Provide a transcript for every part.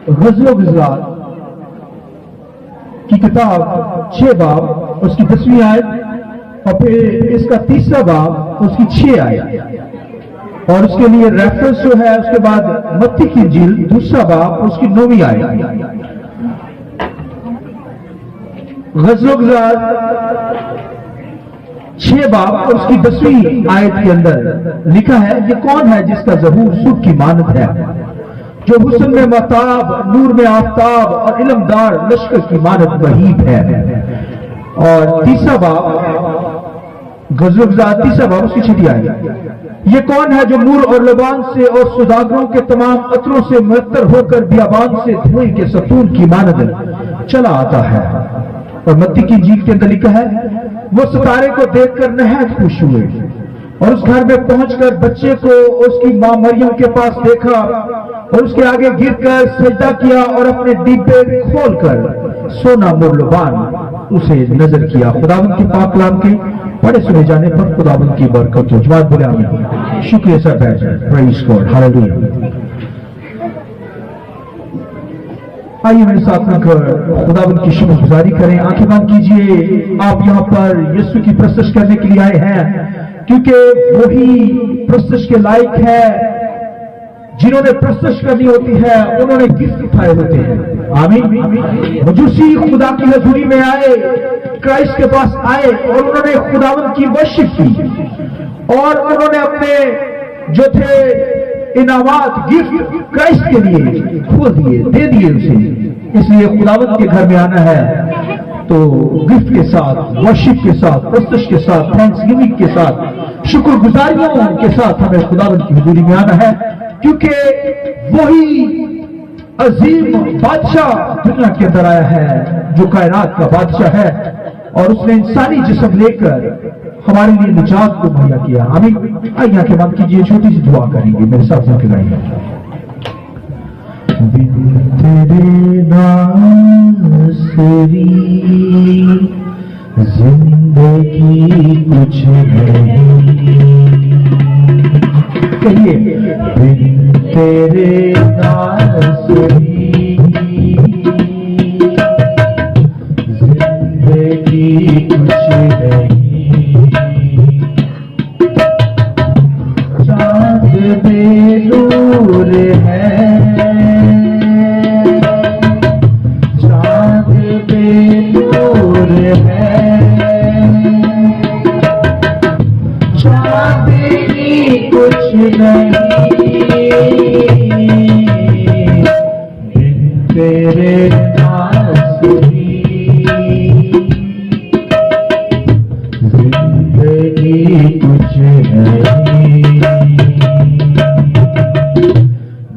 غزل و غزلات کی کتاب 6 باب اس کی 10ویں آیت، اور پھر اس کا 3را باب اس کی 6 آیت، اور اس کے لیے ریفرنس جو ہے اس کے بعد متی کی انجیل 2 باب اس کی 9ویں آیت۔ غزل و غزلات 6 باب اور اس کی 10ویں آیت کے اندر لکھا ہے، یہ کون ہے جس کا ظہور صبح کی مانند ہے، جو حسن میں مہتاب، نور میں آفتاب اور علمدار لشکر کی مانند مہیب ہے۔ اور 3را باب غزل و غزلات 3 باب اس کی 6 آیت، یہ کون ہے جو مور اور لبان سے اور سوداگروں کے تمام عطروں سے معطر ہو کر بیابان سے دھوئیں کے ستون کی مانند چلا آتا ہے۔ اور متی کی انجیل کے اندر لکھا ہے، وہ ستارے کو دیکھ کر نہایت خوش ہوئے، اور اس گھر میں پہنچ کر بچے کو اس کی ماں مریم کے پاس دیکھا، اور اس کے آگے گر کر سجدہ کیا، اور اپنے ڈبے کھول کر سونا مرلبان اسے نظر کیا۔ خداوند کے پاک کلام کے پڑھے سنے جانے پر خداوند کی برکت ہو۔ جماعت بولے آمین۔ شکریہ سر، پریز گاڈ، ہاللیلویا۔ آئیے میرے ساتھ مل کر خداوند کی شکر گزاری کریں۔ آنکھیں بند کیجئے۔ آپ یہاں پر یسوع کی پرستش کرنے کے لیے آئے ہیں، کیونکہ وہی پرستش کے لائق ہے۔ جنہوں نے پرستش کرنی ہوتی ہے انہوں نے گفٹ اٹھائے ہوتے ہیں۔ آمین۔ مجوسی خدا کی حضوری میں آئے، کرائسٹ کے پاس آئے، اور انہوں نے خداوند کی ورشپ کی، اور انہوں نے اپنے جو تھے انعامات، گفٹ کرائسٹ کے لیے کھول دیے، دے دیے اسے۔ اس لیے خداوند کے گھر میں آنا ہے تو گفٹ کے ساتھ، ورشپ کے ساتھ، پرستش کے ساتھ، تھینکس گیونگ کے ساتھ، شکر گزاریوں کے ساتھ ہمیں خداوند کی حضوری میں آنا ہے، کیونکہ وہی عظیم بادشاہ دنیا کے اندر آیا ہے جو کائنات کا بادشاہ ہے، اور اس نے انسانی جسم لے کر ہمارے لیے نجات کو مہیا کیا۔ آمین۔ آئیے آنکھیں بند کیجیے، چھوٹی سی دعا کریں گے، میرے ساتھ ذکر گائیں گے۔ تیرے ناصری زندگی کچھ نہیں، کہیے تیرے ناصری زندگی کچھ نہیں، چاند بے نور ہے، چاند بے نور ہے، چاندنی کچھ نہیں، تیرے ناصری زندگی کچھ نہیں،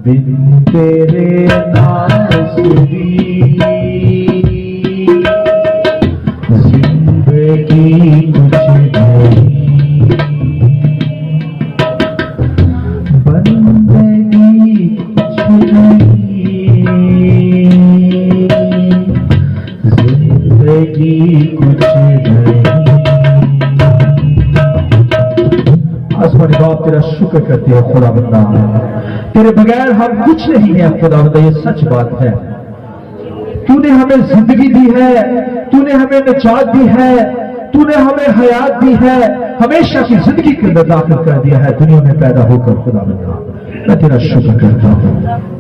بن تیرے ناصری زندگی کچھ نہیں، بندگی کچھ نہیں، زندگی کچھ نہیں۔ آسمانی باپ تیرا شکر کرتے ہیں خدا بندہ، تیرے بغیر ہم کچھ نہیں ہیں خدا بندہ، یہ سچ بات ہے۔ تو نے ہمیں زندگی دی ہے، تو نے ہمیں نجات دی ہے، تو نے ہمیں حیات دی ہے، ہمیشہ کی زندگی کے اندر داخل کر دیا ہے دنیا میں پیدا ہو کر خدا بندہ۔ میں تیرا شکر کرتا ہوں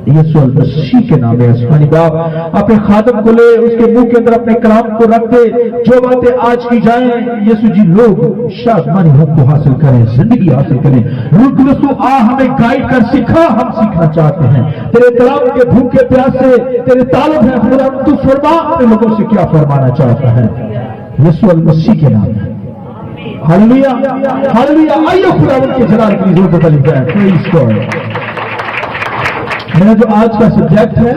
یسوع المسیح کے نام میں۔ آسمانی باپ اپنے خادم کو لے، اس کے منہ کے اندر اپنے کلام کو رکھ دے، جو باتیں آج کی جائیں یسوع جی لوگ شادمانی حق کو حاصل کریں، زندگی حاصل کریں۔ روح القدس تو آ ہمیں گائیڈ کر سکھا، ہم سیکھنا چاہتے ہیں تیرے کلام کے بھوکے پیاسے، تیرے طالب ہیں خدا، تو فرما اپنے لوگوں سے کیا فرمانا چاہتا ہے یسوع المسیح کے نام میں۔ ہاللیلویا ہاللیلویا۔ آئیے خداوند کے جلال کی روح کو بلند کریں۔ پریز گاڈ۔ میرا جو آج کا سبجیکٹ ہے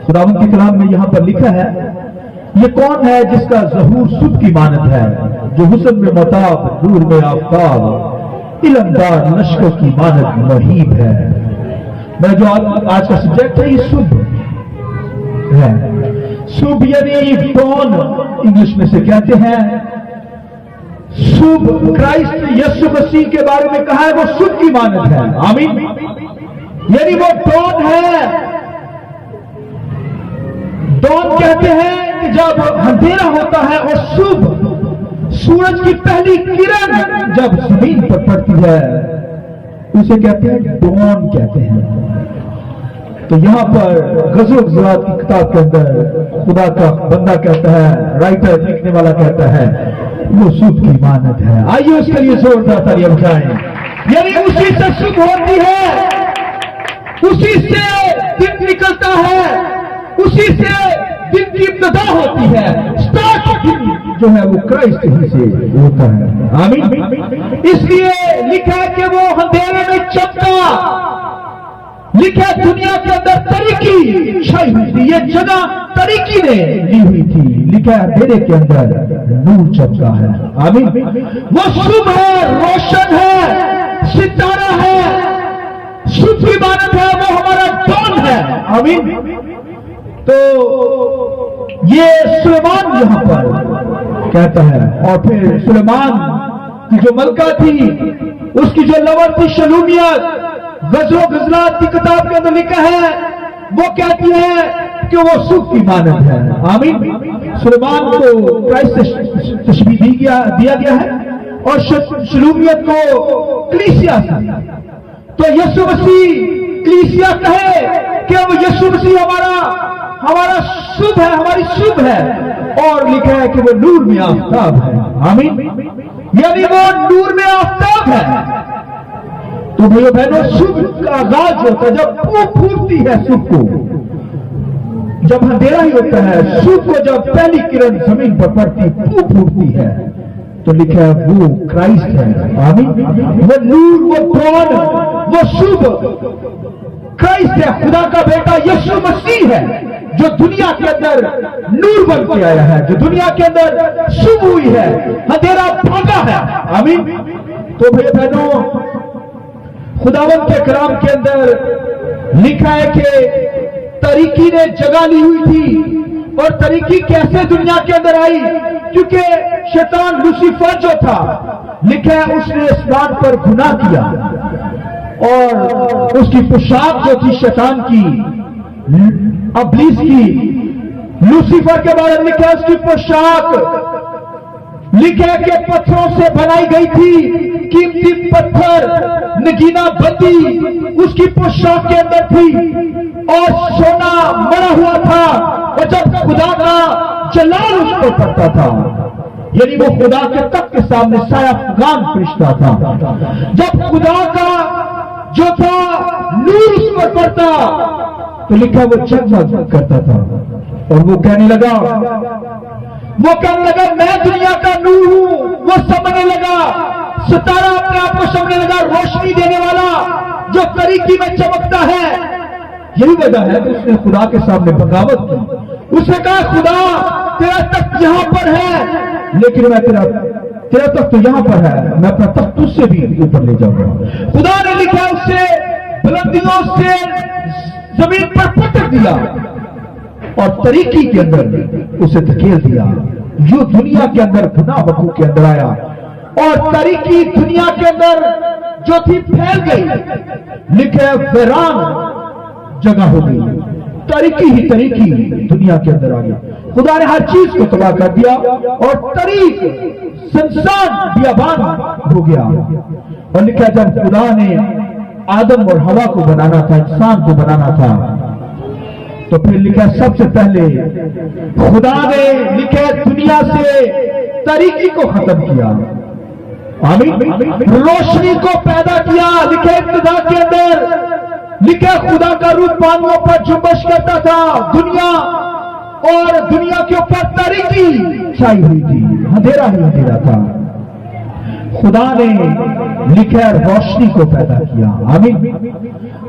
خداوند کے کلام میں یہاں پر لکھا ہے، یہ کون ہے جس کا ظہور صبح کی مانند ہے، جو حسن میں مہتاب، نور میں آفتاب، علمدار لشکر کی مانند مہیب ہے۔ میرا جو آج کا سبجیکٹ ہے یہ صبح ہے۔ صبح یعنی ڈان انگلش میں سے کہتے ہیں۔ صبح کرائسٹ یسوع مسیح کے بارے میں کہا ہے وہ صبح کی مانند ہے۔ آمین۔ یعنی وہ ڈان ہے डॉन कहते हैं कि जब अंधेरा होता है और सुबह सूरज की पहली किरण जब जमीन पर पड़ती है, उसे कहते हैं डॉन कहते हैं। तो यहां पर ग़ज़ल-ओ-ग़ज़लात की किताब के अंदर खुदा का बंदा कहता है, राइटर लिखने वाला कहता है, वो सुबह की मानत है। आइए उसके लिए जोरदार तालियां बजाएं। यानी उसी से सुबह होती है, उसी से दिन निकलता है, उसी से दिन की इब्तिदा होती है। स्टार्ट जो है वो क्राइस्ट ही से होता है। आमीन। इसलिए लिखा है कि वो अंधेरे में चमका, लिखा है दुनिया के अंदर तरीकी छाई हुई थी, ये जगह तरीकी ने ली हुई थी। लिखा है अंधेरे के अंदर नूर चमका है। आमीन। वो शुभ है, रोशन है, सितारा है, शुभ इबादत है, वो हमारा डॉन है। आमीन। तो ये सुलेमान यहां पर कहता है। और फिर सुलेमान की जो मलका थी, उसकी जो लवर थी शलूमियत, ग़ज़ल-ओ-ग़ज़लात की किताब के अंदर लिखा है, वो कहती है कि वो सुख की मानत है। आमीन। सुलेमान को क्राइस्ट से तशबीह दिया गया है और शलूमियत को कलीसिया से। तो यीशु मसीह कलीसिया कहे कि वो यीशु मसीह हमारा शुभ है, हमारी शुभ है। और लिखा है कि वो नूर में आफताब है। आमीन। यानी वो नूर में आफताब है। तो भाइयों बहनों, शुभ का आगाज होता है जब वो फूटती है शुभ को, जब अंधेरा ही होता है। शुभ को जब पहली किरण जमीन पर पड़ती, वो फूटती है। तो लिखा है वो क्राइस्ट है। आमीन। वो नूर, वो डॉन, वो शुभ क्राइस्ट है, खुदा का बेटा यीशु मसीह है, जो दुनिया के अंदर नूर बन के आया है, जो दुनिया के अंदर शुभ हुई है, अंधेरा भागा है। आमीन। तो भाई बहनों, खुदावंद के कलाम के अंदर लिखा है कि तरीकी ने जगह ली हुई थी। और तरीकी कैसे दुनिया के अंदर आई? क्योंकि शैतान लूसीफर जो था, लिखा है उसने आसमान पर गुनाह किया और उसकी पोशाक जो थी शैतान की, इब्लीस की, लूसीफर के बारे में लिखा है उसकी पोशाक लिखा है कि पत्थरों से बनाई गई थी। कीमती पत्थर, नगीना बत्ती उसकी पोशाक के अंदर थी और सोना मरा हुआ था। और जब खुदा का जलाल उस पर पड़ता था, यानी वो खुदा के तख्त के सामने साया फगान फरिश्ता था, जब खुदा का जो था नूर उस पर पड़ता, तो लिखा वो जगमग करता था। और वो कहने लगा मैं दुनिया का नूर हूं। वो समझने लगा, सितारा अपने आप को समझने लगा, रोशनी देने वाला जो तरीकी में चमकता है। यही वजह है कि उसने खुदा के सामने बगावत की। उसने कहा, खुदा तेरा तख्त यहां पर है, लेकिन मैं तेरा तख्त तो यहां पर है, मैं अपना तख्त तुझसे भी ऊपर ले जाऊंगा। खुदा ने लिखा उससे बुलंदियों से जमीन पर पटक दिया और तरीकी के अंदर उसे धकेल दिया। जो दुनिया के अंदर गुनाह बखू के अंदर आया और तरीकी दुनिया के अंदर जो थी फैल गई। लिखे वीरान जगह हो गई, तरीकी दुनिया के अंदर आ गई। खुदा ने हर चीज को तबाह कर दिया और तरीक संसार बियाबान हो गया। और लिखा जब खुदा ने आदम और हवा को बनाना था, इंसान को बनाना था, तो फिर लिखा सबसे पहले खुदा ने लिखे दुनिया से तरीकी को खत्म किया। आमीन। रोशनी को पैदा किया। लिखे इब्तिदा के अंदर लिखे खुदा का रूप पानियों पर जुम्बश करता था दुनिया, और दुनिया के ऊपर तरीकी छाई हुई थी, अंधेरा ही अंधेरा था। खुदा ने लिखा रोशनी को पैदा किया। आमीन।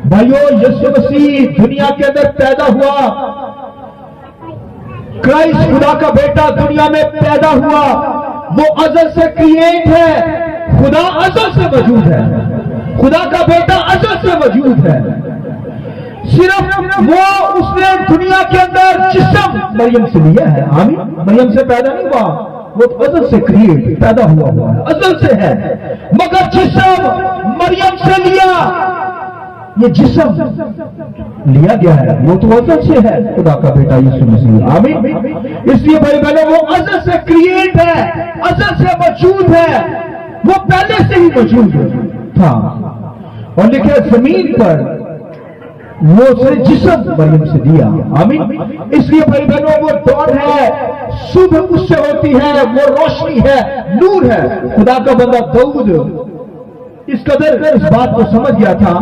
भाइयों, यीशु मसीह दुनिया के अंदर पैदा हुआ। क्राइस्ट खुदा का बेटा दुनिया में पैदा हुआ। वो अज़ल से क्रिएट है, खुदा अज़ल से मौजूद है, खुदा का बेटा अज़ल से मौजूद है। सिर्फ वो उसने दुनिया के अंदर जिस्म मरियम से लिया है। आमीन। मरियम से पैदा नहीं हुआ, वो अज़ल से क्रिएट पैदा हुआ है, अज़ल से है, मगर जिस्म मरियम से लिया। یہ جسم لیا گیا ہے وہ تو ازل سے ہے، خدا کا بیٹا یسوع مسیح، آمین۔ اس لیے بھائی بہنوں وہ ازل سے کریٹ ہے، ازل سے موجود ہے، وہ پہلے سے ہی موجود تھا، اور لکھا زمین پر وہ اسے جسم مریم سے دیا، آمین۔ اس لیے بھائی بہنوں وہ دور ہے، صبح اس سے ہوتی ہے، وہ روشنی ہے، نور ہے۔ خدا کا بندہ داؤد اس قدر اس بات کو سمجھ گیا تھا،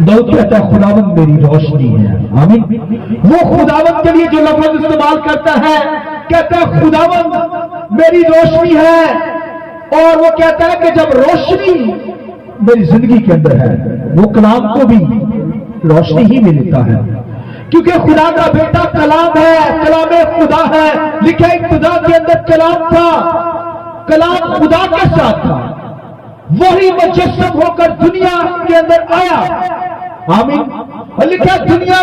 داؤد کہتا ہے خداوند میری روشنی ہے، آمین۔ وہ خداوند کے لیے جو لفظ استعمال کرتا ہے، کہتا ہے خداوند میری روشنی ہے، اور وہ کہتا ہے کہ جب روشنی میری زندگی کے اندر ہے، وہ کلام کو بھی روشنی ہی میں لیتا ہے، کیونکہ خدا کا بیٹا کلام ہے، کلام خدا ہے۔ لکھا ابتدا کے اندر کلام تھا، کلام خدا کے ساتھ تھا، وہی مجسم ہو کر دنیا کے اندر آیا، آمین۔ اور لکھا دنیا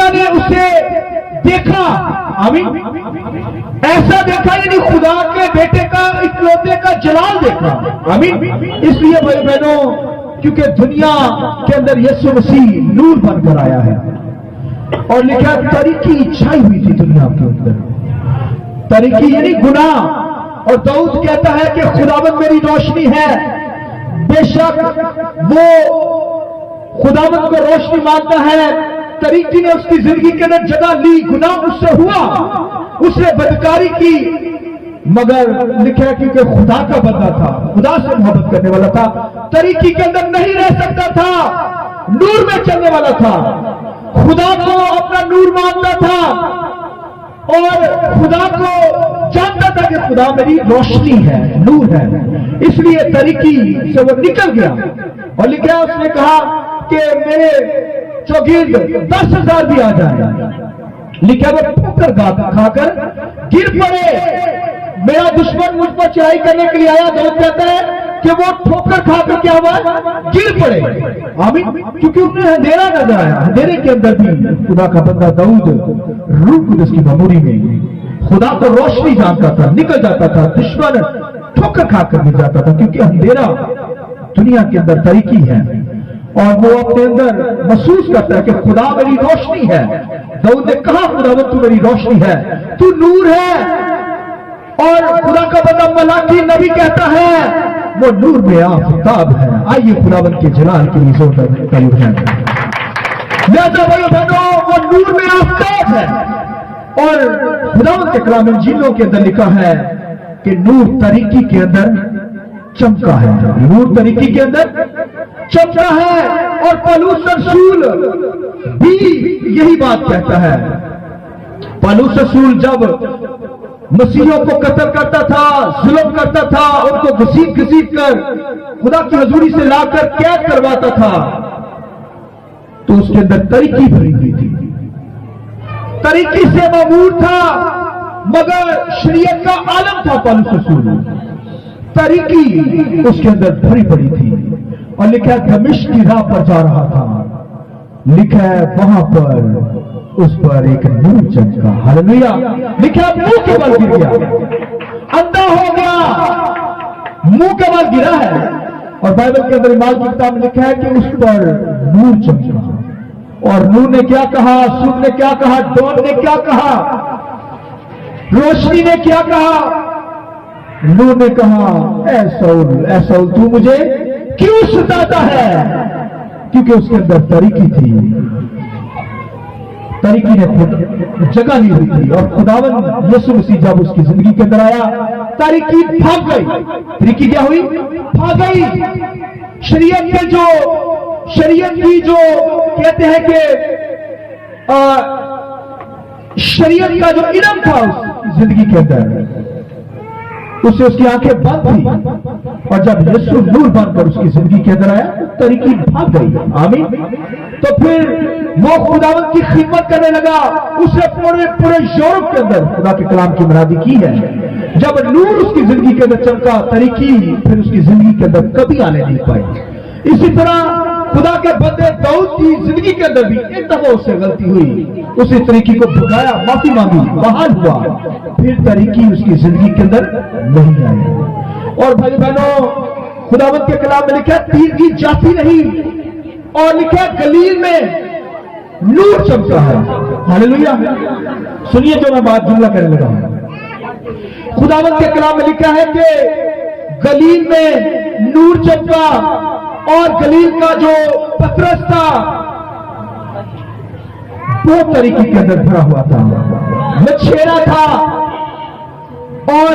نے اسے دیکھا، آمین، ایسا دیکھا یعنی خدا کے بیٹے کا اکلوتے کا جلال دیکھا، آمین۔ اس لیے بھائی بہنوں کیونکہ دنیا کے اندر یسوع مسیح نور بن کر آیا ہے، اور لکھا تاریکی چھائی ہوئی تھی دنیا کے اندر، تاریکی یعنی گناہ، اور داؤد کہتا ہے کہ خداوند میری روشنی ہے۔ بے شک وہ خداوند کو روشنی مانتا ہے، تاریکی نے اس کی زندگی کے اندر جگہ لی، گناہ اس سے ہوا، اس نے بدکاری کی، مگر لکھا کیونکہ خدا کا بندہ تھا، خدا سے محبت کرنے والا تھا، تاریکی کے اندر نہیں رہ سکتا تھا، نور میں چلنے والا تھا، خدا کو اپنا نور مانتا تھا، اور خدا کو جانتا تھا کہ خدا میری روشنی ہے، نور ہے۔ اس لیے تاریکی سے وہ نکل گیا، اور لکھا اس نے کہا کہ میرے چوگرد 10,000 بھی آ جائیں، لکھا وہ ٹھوکر کھا کر گر پڑے، میرا دشمن مجھ پر چڑھائی کرنے کے لیے آیا، داؤد کہتا ہے کہ وہ ٹھوکر کھا کر کیا ہوا، گر پڑے، آمین، کیونکہ انہیں اندھیرا نظر آیا۔ اندھیرے کے اندر بھی خدا کا بندہ داؤد روح القدس کی معموری میں خدا کو روشنی جانتا تھا، نکل جاتا تھا، دشمن ٹھوکر کھا کر گر جاتا تھا، کیونکہ اندھیرا دنیا کے اندر تاریکی ہے، اور وہ اپنے اندر محسوس کرتا ہے کہ خدا میری روشنی ہے۔ داؤد نے کہا خداوند تو میری روشنی ہے، تو نور ہے، اور خدا کا بندہ ملاکی نبی کہتا ہے وہ نور میں آفتاب ہے۔ آئیے خداوند کے جلال کے لیے زوردار تعریف کریں۔ لہذا بھائیو بہنوں وہ نور میں آفتاب ہے، اور خداوند کے کلام انجیلوں کے اندر لکھا ہے کہ نور تاریکی کے اندر چمکا ہے، نور تاریکی کے اندر چمکا ہے، اور پالوس رسول بھی یہی بات کہتا ہے۔ پالوس رسول جب مسیحوں کو قتل کرتا تھا، ظلم کرتا تھا، ان کو گھسیٹ کر خدا کی حضوری سے لا کر قید کرواتا تھا، تو اس کے اندر تاریکی بھری ہوئی تھی، تاریکی سے معمور تھا، مگر شریعت کا عالم تھا پالوس رسول، تاریکی اس کے اندر بھری پڑی تھی، اور لکھا ہے دمشق کی راہ پر جا رہا تھا، لکھا ہے وہاں پر اس پر ایک نور چمکا، ہاللویا، لکھا منہ کے بل گر گیا، اندھا ہو گیا، منہ کے بل گرا ہے، اور بائبل کے اندر ایمال کی کتاب میں لکھا ہے کہ اس پر نور چمکا، اور نور نے کیا کہا، سن نے کیا کہا، ڈون نے کیا کہا، روشنی نے کیا کہا، نور نے کہا اے سول تو مجھے کیوں ستاتا ہے، کیونکہ اس کے اندر تاریکی تھی، تاریکی نے جگہ لی ہوئی تھی، اور خداوند یسوع مسیح جب اس کی زندگی کے اندر آیا تاریکی بھاگ گئی۔ تاریکی کیا ہوئی؟ بھاگ گئی۔ شریعت کی جو کہتے ہیں کہ شریعت کا جو علم تھا اس زندگی کے اندر، اس سے اس کی آنکھیں بند تھی، اور جب یسوع نور بن کر اس کی زندگی کے اندر آیا تاریکی بھاگ گئی، آمین۔ تو پھر وہ خداوند کی خدمت کرنے لگا، اسے پورے یورپ کے اندر خدا کے کلام کی منادی کی ہے۔ جب نور اس کی زندگی کے اندر چمکا، تاریکی پھر اس کی زندگی کے اندر کبھی آنے نہیں پائی۔ اسی طرح خدا کے بندے داؤد کی زندگی کے اندر بھی ایک دفعہ اس سے غلطی ہوئی، اسی تاریکی کو بھگایا، معافی مانگی، بحال ہوا، پھر تاریکی اس کی زندگی کے اندر نہیں آئی۔ اور بھائی بہنوں खुदावंत के कलाम में लिखा है तीर की जाती नहीं, और लिखा है गलील में नूर चमका है। हालेलुया। सुनिए जो मैं बात जुमला करने लगा हूं। खुदावंत के कलाम में लिखा है कि गलील में नूर चमका, और गलील का जो पतरस था वो तरीके के अंदर भरा हुआ था, मछेरा था, और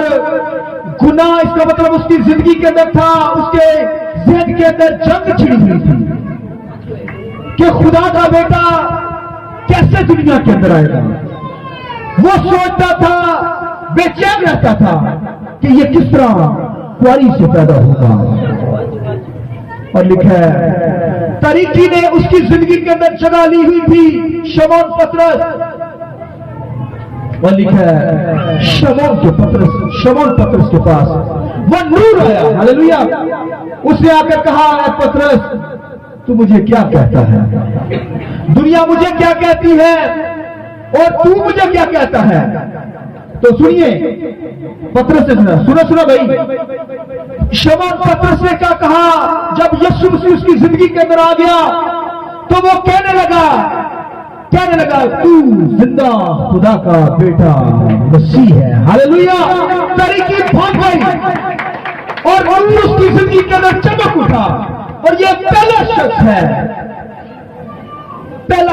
गुनाह, इसका मतलब उसकी जिंदगी के अंदर था, उसके ज़हन के अंदर जंग छिड़ी हुई थी कि खुदा का बेटा कैसे दुनिया के अंदर आएगा। वो सोचता था, बेचैन रहता था कि ये किस तरह कुआरी से पैदा होगा। और लिखा है तरीकी ने उसकी जिंदगी के अंदर जगह ली हुई थी, शमौन पतरस। और लिखा है शमौन पतरस के पास वो नूर आया। हालेलुया। उसने आकर कहा, पतरस तू मुझे क्या कहता है, दुनिया मुझे क्या कहती है, और तू मुझे क्या कहता है। तो सुनिए पतरस से सुनो भाई। शमौन पतरस ने क्या कहा, जब यीशु मसीह उसकी जिंदगी के अंदर आ गया तो वो कहने लगा तू जिंदा खुदा का बेटा मसीह है। हालेलुया। तरीकी भाग गई और उसकी जिंदगी के अंदर चमक उठा, और ये पहला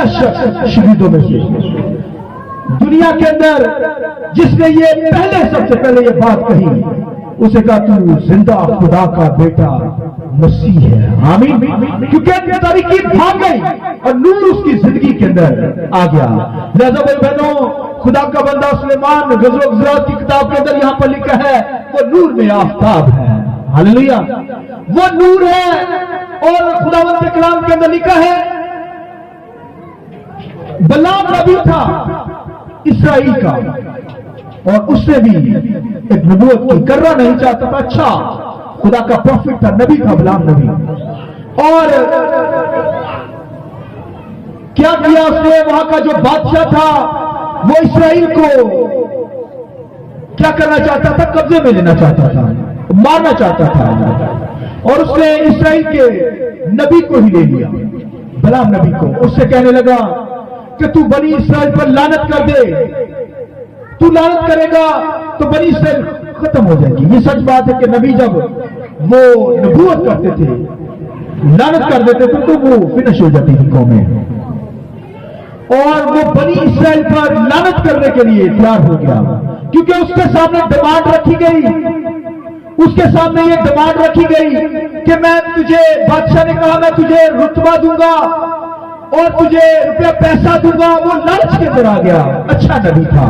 शख्स शहीदों में से दुनिया के अंदर जिसने ये सबसे पहले ये बात कही, उसे कहा तू जिंदा खुदा का बेटा मसीह है। आमीन। क्योंकि तरीकी भाग गई और नूर उसकी जिंदगी के अंदर आ गया। लिहाजा भाई बहनों, खुदा का बंदा सुलेमान ग़ज़ल-ओ-ग़ज़रात की किताब के अंदर यहां पर लिखा है वो नूर में आफताब है। हालेलुया। वो नूर है। और खुदावंत के कलाम के अंदर लिखा है बलाम नबी था इसराइल का, और उसने भी एक नबूवत की, करना नहीं चाहता था। अच्छा, खुदा का प्रॉफिट था, नबी था बलाम नबी। और क्या किया उसने, वहां का जो बादशाह था वो इसराइल को क्या करना चाहता था, कब्जे में लेना चाहता था, मारना चाहता था। और उसने इसराइल के नबी को ही ले लिया, बलाम नबी को। उससे कहने लगा कि तू बनी इसराइल पर लानत कर दे, तू लानत करेगा तो बनी इसराइल खत्म हो जाएगी। ये सच बात है कि नबी जब वो नबूवत करते थे, लानत कर देते थे, तो वो फिनिश हो जाती थी कौमें। और वो बनी इसराइल पर लानत करने के लिए तैयार हो गया, क्योंकि उसके सामने डिमांड रखी गई। उसके सामने ये डिमांड रखी गई कि मैं तुझे, बादशाह ने कहा मैं तुझे रुतबा दूंगा और तुझे रुपया पैसा दूंगा। वो लालच के अंदर आ गया। अच्छा नबी था,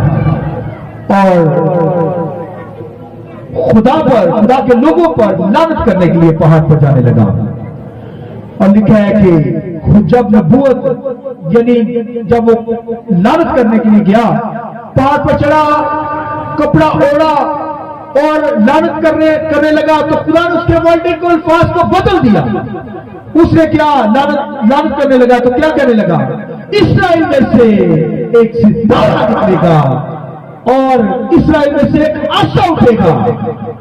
और खुदा के लोगों पर लानत करने के लिए पहाड़ पर जाने लगा। और लिखा है कि जब नबूवत यानी जब वो लानत करने के लिए गया, पहाड़ पर चढ़ा, कपड़ा ओढ़ा और लानत करने लगा, तो खुदा ने उसके वर्डिंग को, अल्फाज को बदल दिया। उसने क्या लानत करने लगा, तो क्या कहने लगा, इसराइल में से एक सितारा निकलेगा और इसराइल में से एक आशा उठेगा,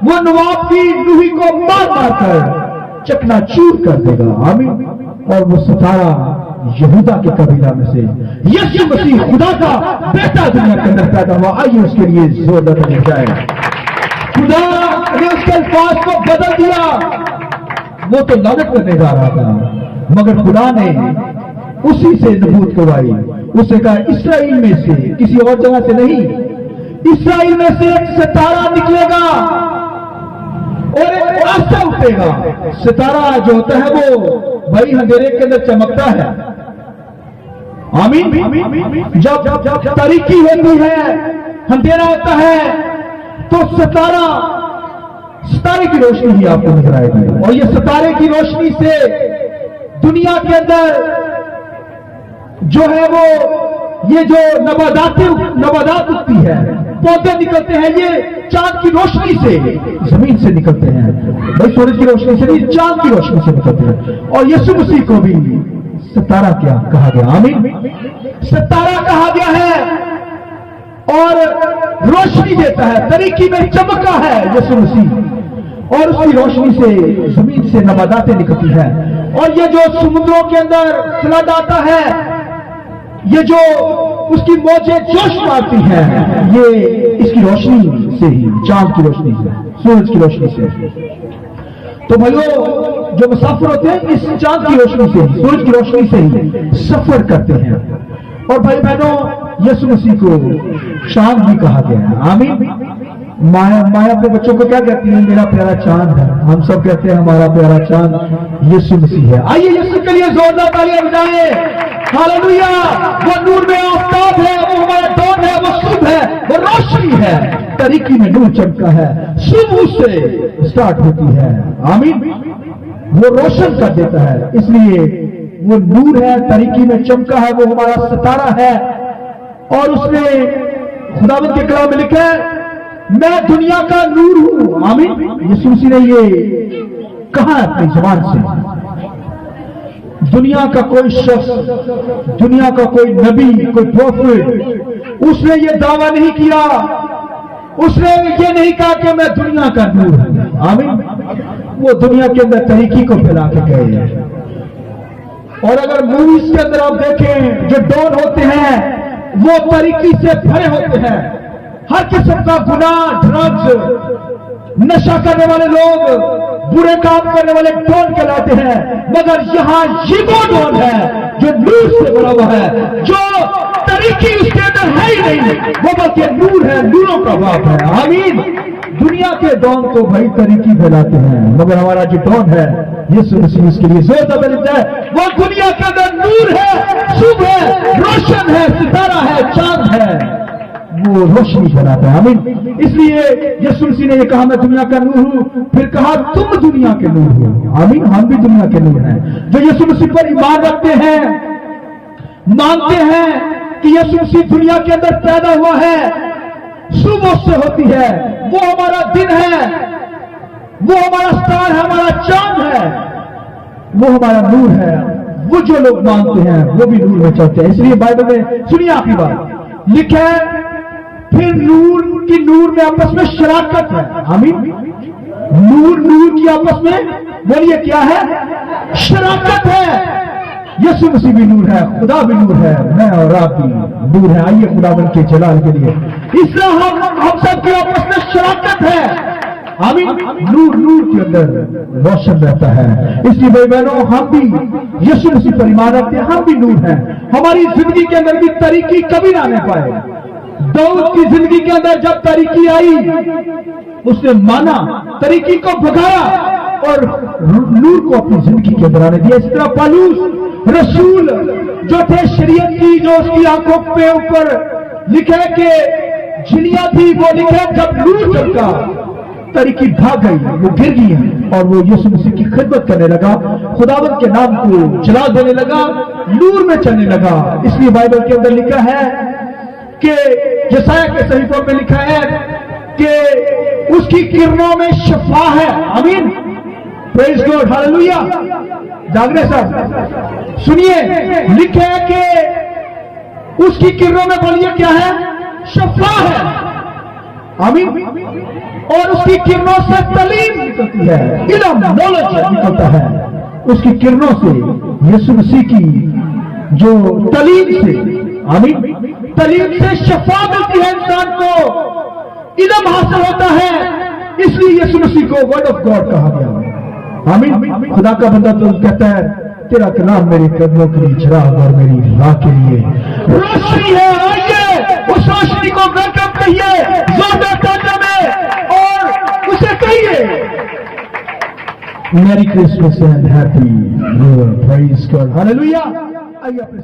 वो नवाब की रूही को मार मार कर चकनाचूर कर देगा। आमीन। और वो सितारा यहूदा के कबीला में से यीशु मसीह खुदा का बेटा दुनिया के अंदर पैदा हुआ। आइए उसके लिए जोर लगाया जाए। खुदा ने उसके अल्फाज को बदल दिया। वो तो लानत करने जा रहा था, मगर खुदा ने उसी से नबूवत करवाई। उसने कहा इसराइल में से, किसी और जगह से नहीं, इसराइल में से एक सितारा निकलेगा और एक आशा उठेगा। सितारा जो होता है वो भाई अंधेरे के अंदर चमकता है। आमीन। जब तारीकी होती है, अंधेरा होता है, तो सितारे की रोशनी ही आपको नजर आएगी। और ये सितारे की रोशनी से दुनिया के अंदर जो है वो ये जो नबादात उगती है, पौधे निकलते हैं, ये चांद की रोशनी से, जमीन से निकलते हैं। भाई सूरज की रोशनी से नहीं, चांद की रोशनी से निकलते हैं। और यीशु मसीह को भी सितारा क्या कहा गया। आमीन। सितारा कहा गया है और रोशनी देता है, तरीकी में चमका है यीशु मसीह। और उसकी रोशनी से जमीन से नबादातें निकलती है, और ये जो समुद्रों के अंदर फ्लड आता है, ये जो उसकी मौजें जोश मारती हैं, ये इसकी रोशनी से ही, चांद की रोशनी से, सूरज की रोशनी से। तो भाइयों, जो मुसाफिर होते हैं इस चांद की रोशनी से ही, सूरज की रोशनी से ही सफर करते हैं। और भाई बहनों, यीशु मसीह को चांद भी कहा गया है। आमीन। माया अपने बच्चों को क्या कहती है? मेरा प्यारा चांद है। हम सब कहते हैं हमारा प्यारा चांद यीशु मसीह है। आइए यीशु के लिए जोरदार तालियां बजाएं। हालेलुया। वो नूर में आफताब है, वो हमारा डॉन है, वो शुभ है, वो रोशनी है। तरीकी में नूर चमका है, शुभ उससे स्टार्ट होती है। आमीन। वो रोशन कर देता है, इसलिए वो नूर है, तरीकी में चमका है, वो हमारा सितारा है। और उसने खुदावंद के कलाम में लिखा है, मैं दुनिया का नूर हूं। आमीन। यीशु मसीह ने ये कहा अपनी जुबान से। दुनिया का कोई शख्स, दुनिया का कोई नबी, कोई प्रोफेट, उसने ये दावा नहीं किया, उसने ये नहीं कहा कि मैं दुनिया का नूर हूं। आमीन। वो दुनिया के अंदर तरीकी को फैला के गए हैं। और अगर मूवीज के अंदर आप देखें, जो डॉन होते हैं वो तरीकी से भरे होते हैं। हर किस्म का गुनाह, ड्रग्स, नशा करने वाले लोग, बुरे काम करने वाले डॉन कहलाते हैं। मगर यहां ये वो डॉन है जो नूर से भरा हुआ है, जो तरीकी उसके अंदर है ही नहीं, वो बल्कि नूर है, नूरों का बाप है। आमीन। दुनिया के डॉन तो भाई तरीकी फैलाते हैं, मगर हमारा जो डॉन है यीशु मसीह, उसके लिए जोरदार मिलता है। वो दुनिया के अंदर नूर है, शुभ है, रोशन है, सितारा है, चांद है, वो रोशनी फैलाता है। आमीन। इसलिए यीशु मसीह ने ये कहा, मैं दुनिया का नूर हूं। फिर कहा, तुम दुनिया के नूर हो। आमीन। हम भी दुनिया के नूर हैं। जो यीशु मसीह पर ईमान रखते हैं, मानते हैं कि यीशु मसीह दुनिया के अंदर पैदा हुआ है, शुभ उससे होती है, वो हमारा दिन है, वो हमारा स्टार है, हमारा चांद है, वो हमारा नूर है। वो जो लोग मानते हैं वो भी नूर में चलते हैं। इसलिए बाइबल में सुनिए आपकी बात, लिखा है, फिर नूर की नूर में आपस में शराकत है। आमीन। नूर की आपस में, बोलिए क्या है? शराकत है। यीशु मसीह भी नूर है, खुदा भी नूर है, मैं और आप भी नूर है। आइए खुदावंद के जलाल के लिए, इसलिए हम सब की आपस में शराकत है। आमीन। नूर के अंदर रोशन रहता है। इसलिए भाई बहनों, हम भी यीशु मसीह पर ईमान रखते हैं, हम भी नूर हैं। हमारी जिंदगी के अंदर भी तरीकी कभी ना आने पाए। दाऊद की जिंदगी के अंदर जब तरीकी आई, उसने माना, तरीकी को भगाया और नूर को अपनी जिंदगी के अंदर आने दिया। इस तरह पौलुस रसूल जो थे शरीयत की, जो उसकी आंखों पे ऊपर लिखे कि झिलियां थी, वो लिखे जब नूर चमका, तरीकी भाग गई, वो गिर गई और वो यीशु मसीह की खिदमत करने लगा, खुदावंद के नाम को जला देने लगा, नूर में चलने लगा। इसलिए बाइबल के अंदर लिखा है कि यशायाह के सहीफों में लिखा है कि उसकी किरणों में शफा है। आमीन। Praise God. हालेलुया। जागरे साहब सुनिए, लिखे है कि उसकी किरणों में, बोलिए क्या है? शफा है। आमीन। और उसकी किरणों से तालीम निकलती है, इल्म, नॉलेज निकलता है। उसकी किरणों से, यीशु मसीह की जो तालीम से, आमीन, तालीम से शफा मिलती है, इंसान को इल्म हासिल होता है। इसलिए यीशु मसीह को वर्ड ऑफ गॉड कहा गया। आमीन। खुदा का बंदा तो कहता है, तेरा कलाम मेरे कदमों के लिए चिराग और मेरी राह के लिए रोशनी है। आइए उस रोशनी को वेलकम कहिए, जोरदार तालियों में, और उसे कहिए, merry Christmas and happy new year. Praise God. Hallelujah. आइए अपने